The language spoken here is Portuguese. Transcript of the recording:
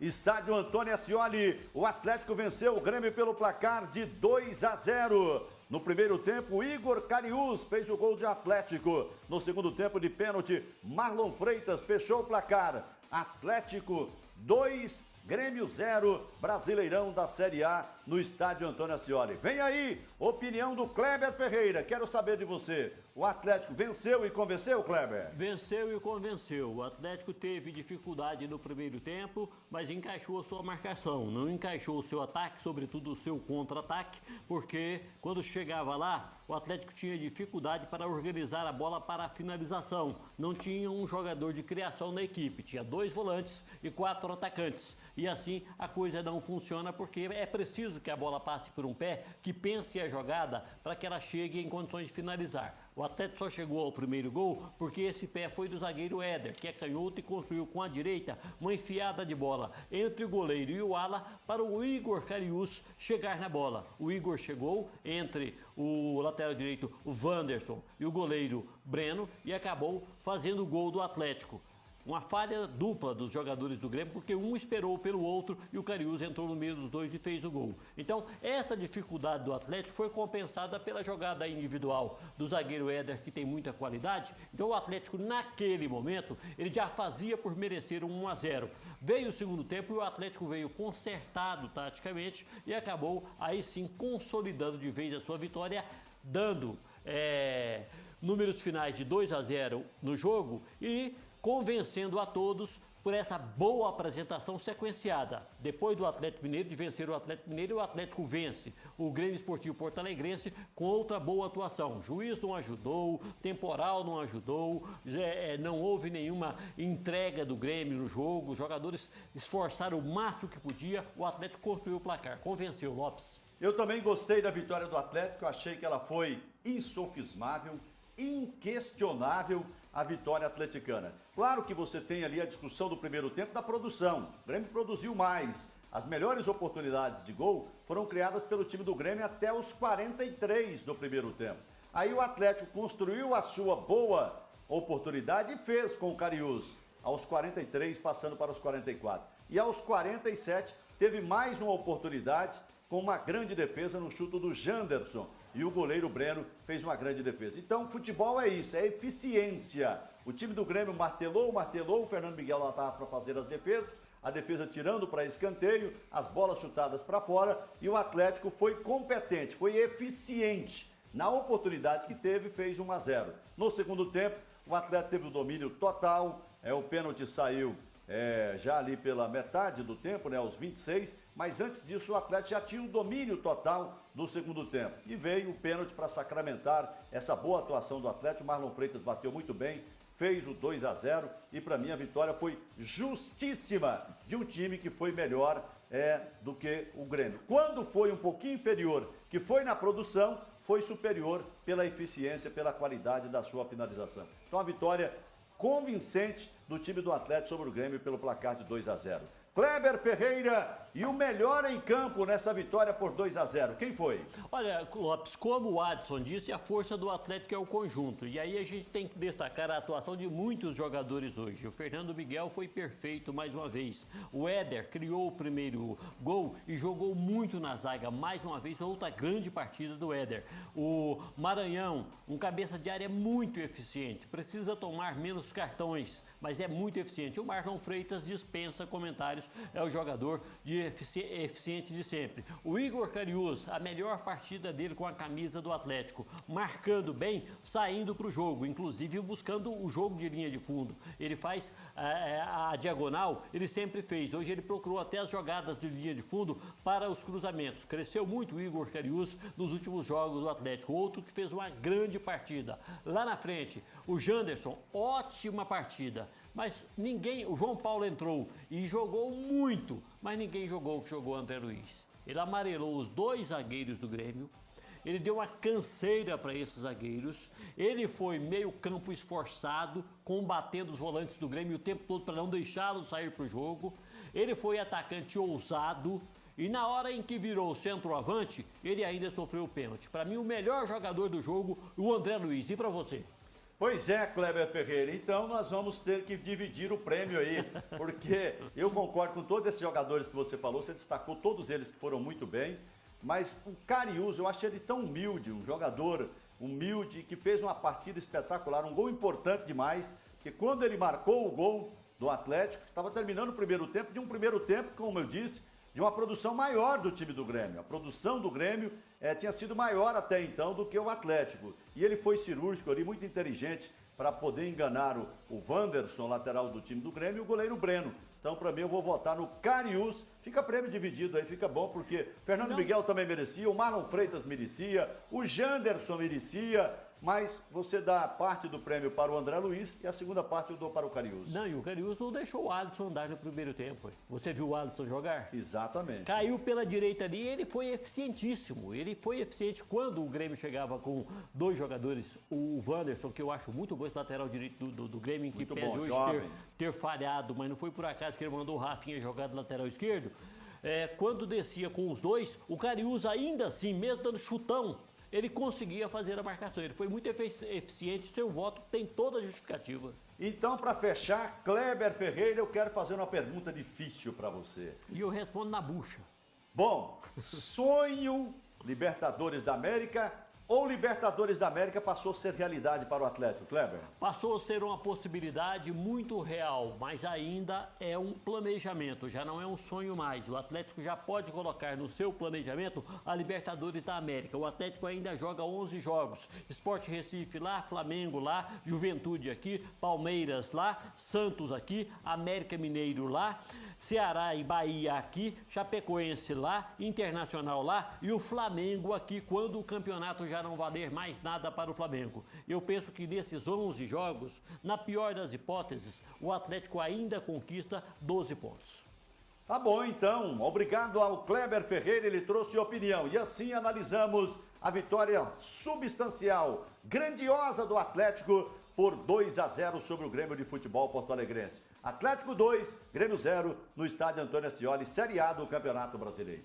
estádio Antônio Ascioli. O Atlético venceu o Grêmio pelo placar de 2-0. No primeiro tempo, Igor Cariús fez o gol de Atlético. No segundo tempo, de pênalti, Marlon Freitas fechou o placar. Atlético 2, Grêmio 0, Brasileirão da Série A no estádio Antônio Ascioli. Vem aí, opinião do Kleber Ferreira. Quero saber de você. O Atlético venceu e convenceu, Kleber? Venceu e convenceu. O Atlético teve dificuldade no primeiro tempo, mas encaixou a sua marcação. Não encaixou o seu ataque, sobretudo o seu contra-ataque, porque quando chegava lá, o Atlético tinha dificuldade para organizar a bola para a finalização. Não tinha um jogador de criação na equipe. Tinha 2 volantes e 4 atacantes. E assim a coisa não funciona, porque é preciso que a bola passe por um pé que pense a jogada para que ela chegue em condições de finalizar. O Atlético só chegou ao primeiro gol porque esse pé foi do zagueiro Éder, que é canhoto e construiu com a direita uma enfiada de bola entre o goleiro e o ala para o Igor Cariús chegar na bola. O Igor chegou entre o lateral direito, o Wanderson, e o goleiro Breno e acabou fazendo o gol do Atlético. Uma falha dupla dos jogadores do Grêmio, porque um esperou pelo outro e o Cariús entrou no meio dos dois e fez o gol. Então, essa dificuldade do Atlético foi compensada pela jogada individual do zagueiro Éder, que tem muita qualidade. Então, o Atlético, naquele momento, ele já fazia por merecer um 1-0. Veio o segundo tempo e o Atlético veio consertado taticamente e acabou, aí sim, consolidando de vez a sua vitória, dando números finais de 2-0 no jogo e convencendo a todos por essa boa apresentação sequenciada. Depois do Atlético Mineiro, de vencer o Atlético Mineiro, o Atlético vence o Grêmio Esportivo Porto-Alegrense com outra boa atuação. O juiz não ajudou, temporal não ajudou, não houve nenhuma entrega do Grêmio no jogo, os jogadores esforçaram o máximo que podia, o Atlético construiu o placar, convenceu, Lopes. Eu também gostei da vitória do Atlético, achei que ela foi insofismável, inquestionável a vitória atleticana. Claro que você tem ali a discussão do primeiro tempo da produção. O Grêmio produziu mais. As melhores oportunidades de gol foram criadas pelo time do Grêmio até os 43 do primeiro tempo. Aí o Atlético construiu a sua boa oportunidade e fez com o Cariús. Aos 43, passando para os 44. E aos 47, teve mais uma oportunidade com uma grande defesa no chute do Janderson. E o goleiro Breno fez uma grande defesa. Então, futebol é isso, é eficiência. O time do Grêmio martelou, o Fernando Miguel lá estava para fazer as defesas, a defesa tirando para escanteio, as bolas chutadas para fora, e o Atlético foi competente, foi eficiente. Na oportunidade que teve, fez 1-0. No segundo tempo, o Atlético teve o domínio total, o pênalti saiu já ali pela metade do tempo, aos 26, mas antes disso o Atlético já tinha um domínio total no segundo tempo. E veio o pênalti para sacramentar essa boa atuação do Atlético. O Marlon Freitas bateu muito bem, fez o 2-0 e para mim a vitória foi justíssima de um time que foi melhor do que o Grêmio. Quando foi um pouquinho inferior, que foi na produção, foi superior pela eficiência, pela qualidade da sua finalização. Então a vitória convincente do time do Atlético sobre o Grêmio pelo placar de 2-0. Kleber Ferreira e o melhor em campo nessa vitória por 2-0. Quem foi? Olha, Lopes, como o Adson disse, a força do Atlético é o conjunto. E aí a gente tem que destacar a atuação de muitos jogadores hoje. O Fernando Miguel foi perfeito mais uma vez. O Éder criou o primeiro gol e jogou muito na zaga. Mais uma vez, outra grande partida do Éder. O Maranhão, um cabeça de área muito eficiente. Precisa tomar menos cartões, mas é muito eficiente. O Marlon Freitas dispensa comentários. É o jogador eficiente de sempre. O Igor Cariús, a melhor partida dele com a camisa do Atlético, marcando bem, saindo para o jogo, inclusive buscando o jogo de linha de fundo. Ele faz a diagonal, ele sempre fez. Hoje ele procurou até as jogadas de linha de fundo para os cruzamentos. Cresceu muito o Igor Cariús nos últimos jogos do Atlético. Outro que fez uma grande partida. Lá na frente, o Janderson, ótima partida. Mas ninguém, o João Paulo entrou e jogou muito, mas ninguém jogou o que jogou o André Luiz. Ele amarelou os 2 zagueiros do Grêmio, ele deu uma canseira para esses zagueiros, ele foi meio campo esforçado, combatendo os volantes do Grêmio o tempo todo para não deixá-los sair para o jogo, ele foi atacante ousado e na hora em que virou centroavante, ele ainda sofreu o pênalti. Para mim, o melhor jogador do jogo, o André Luiz. E para você? Pois é, Kleber Ferreira, então nós vamos ter que dividir o prêmio aí, porque eu concordo com todos esses jogadores que você falou, você destacou todos eles que foram muito bem, mas o Cariús, eu achei ele tão humilde, um jogador humilde, que fez uma partida espetacular, um gol importante demais, que quando ele marcou o gol do Atlético, estava terminando o primeiro tempo, de um primeiro tempo, como eu disse, de uma produção maior do time do Grêmio. A produção do Grêmio tinha sido maior até então do que o Atlético. E ele foi cirúrgico ali, muito inteligente, para poder enganar o Wanderson, lateral do time do Grêmio, e o goleiro Breno. Então, para mim, eu vou votar no Cariús. Fica prêmio dividido aí, fica bom, porque Fernando Miguel também merecia, o Marlon Freitas merecia, o Janderson merecia, mas você dá parte do prêmio para o André Luiz e a segunda parte eu dou para o Cariús. Não, e o Cariús não deixou o Alisson andar no primeiro tempo. Você viu o Alisson jogar? Exatamente. Caiu pela direita ali, ele foi eficientíssimo. Ele foi eficiente quando o Grêmio chegava com dois jogadores, o Wanderson, que eu acho muito bom, esse lateral direito do Grêmio, que muito pese bom, hoje ter falhado, mas não foi por acaso que ele mandou o Rafinha jogar do lateral esquerdo. Quando descia com os dois, o Cariús ainda assim, mesmo dando chutão, ele conseguia fazer a marcação. Ele foi muito eficiente, seu voto tem toda a justificativa. Então, para fechar, Kleber Ferreira, eu quero fazer uma pergunta difícil para você. E eu respondo na bucha. Bom, sonho Libertadores da América ou Libertadores da América passou a ser realidade para o Atlético, Kleber? Passou a ser uma possibilidade muito real, mas ainda é um planejamento, já não é um sonho mais. O Atlético já pode colocar no seu planejamento a Libertadores da América. O Atlético ainda joga 11 jogos. Sport Recife lá, Flamengo lá, Juventude aqui, Palmeiras lá, Santos aqui, América Mineiro lá, Ceará e Bahia aqui, Chapecoense lá, Internacional lá e o Flamengo aqui, quando o campeonato já não valer mais nada para o Flamengo. Eu penso que nesses 11 jogos, na pior das hipóteses, o Atlético ainda conquista 12 pontos. Tá bom, então. Obrigado ao Kleber Ferreira, ele trouxe opinião. E assim analisamos a vitória substancial, grandiosa do Atlético por 2-0 sobre o Grêmio de Futebol Porto-Alegrense. Atlético 2, Grêmio 0, no estádio Antônio Ascioli, Série A do Campeonato Brasileiro.